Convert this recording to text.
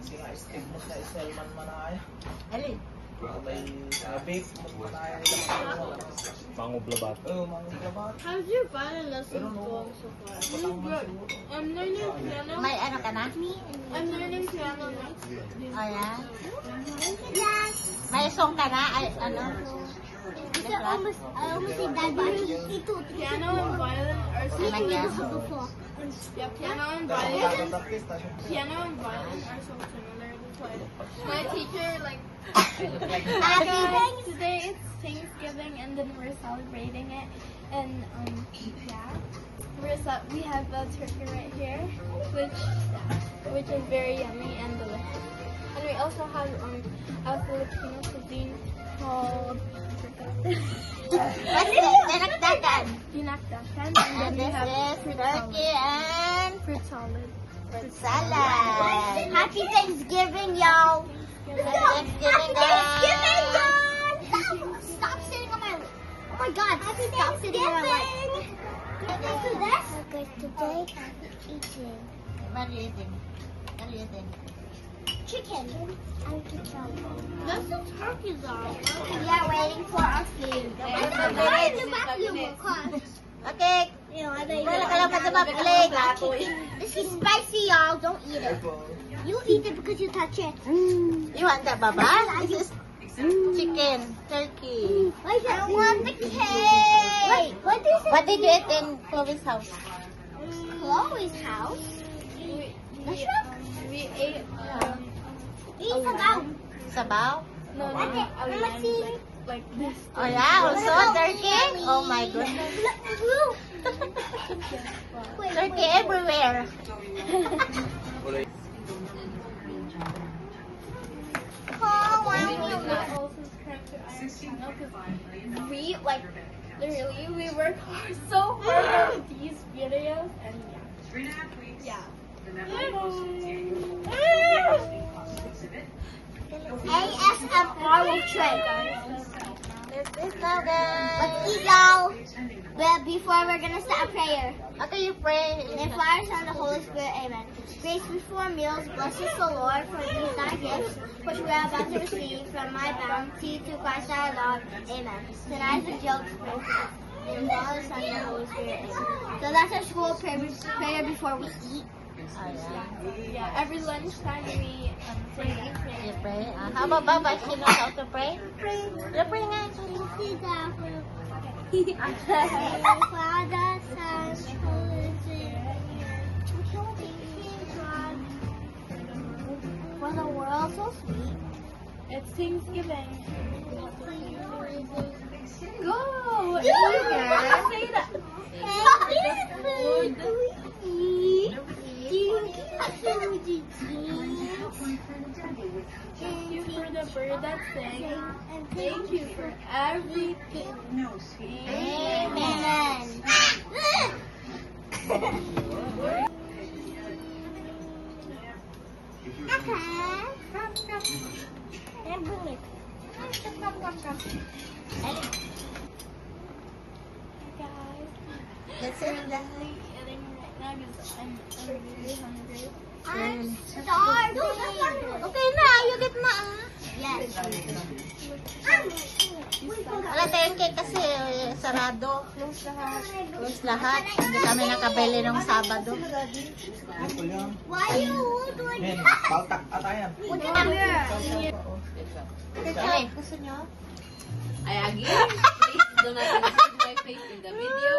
Kasi nga, stick mo sa Selman Manaya. Alin? May vape mo Manaya. Pangublabat. Oo, mga labat. How's your violin lessons Pero no, going so far? patang man siguro. I'm learning piano. May ano ka na? I'm learning piano next. Oh, yeah? May song ka na? Ay, ano? I almost said that, but he told me. Piano and violin are so Like that? Before. yeah, piano and Dahil violin. practice tayo. Piano and violin are so similar. That's why my teacher like today it's Thanksgiving and then we're celebrating it and yeah we have the turkey right here which is very yummy and delicious and we also have a Filipino cuisine called What's this? Dinakdakan. dinakdakan and And then we this have is turkey and fruit salad. fruit salad. Happy Thanksgiving, y'all. Thanksgiving, Thanksgiving, guys. y'all. Stop sitting on my. Oh my God! Stop sitting on my leg. After this, okay, today I'm eating What are you eating? What are you eating? chicken. I'm chicken. That's the turkey though. Yeah, waiting for our food. I'm in the bathroom, Okay. Wala ka lang sa plate. This is spicy, y'all. Don't eat it. You eat it because you touch it. You want that, Baba? This is chicken, turkey. I want the cake. What is it? What did you eat in Chloe's house? Chloe's house? We ate Eat about. Sabaw? no Okay, a let's lamb see. like this. Oh yeah, also turkey? Oh my goodness. Turkey everywhere. Oh, We wow. also trying to iron channel because we like literally we work hard, so hard on these videos and yeah. 3.5 weeks. Yeah. ASMR will trade. This is now guys. Let's eat, y'all. But before we're gonna start a prayer. Okay, you pray. In the Father, Son, and the Holy Spirit, amen. Grace before meals, bless us, the Lord, for these thy gifts, which we are about to receive from my bounty to Christ our Lord, amen. Tonight's the jokes, in the Father, Son, and the Holy Spirit, amen. So that's our school prayer before we eat. Oh yeah. Yeah. Every lunchtime we say that You prayer. pray. How about Baba? She knows how to pray? You pray nga. Sit down. Father, Son, Holy Spirit, God, for the world so sweet. It's Thanksgiving. Go! Yeah. Say that. Thank you for the bird that sang. And thank you for everything. Amen. Let's eat that. Eating right now because I'm really hungry. I'm starving. Okay na, you get na Yes. Wala tayong cake kasi sarado. Close lahat. Hindi kami nakabili nung Sabado. Ito yan. Why you doing Men, that? baltak atayan. Okay, gusto nyo? I again, please do not include my face in the video.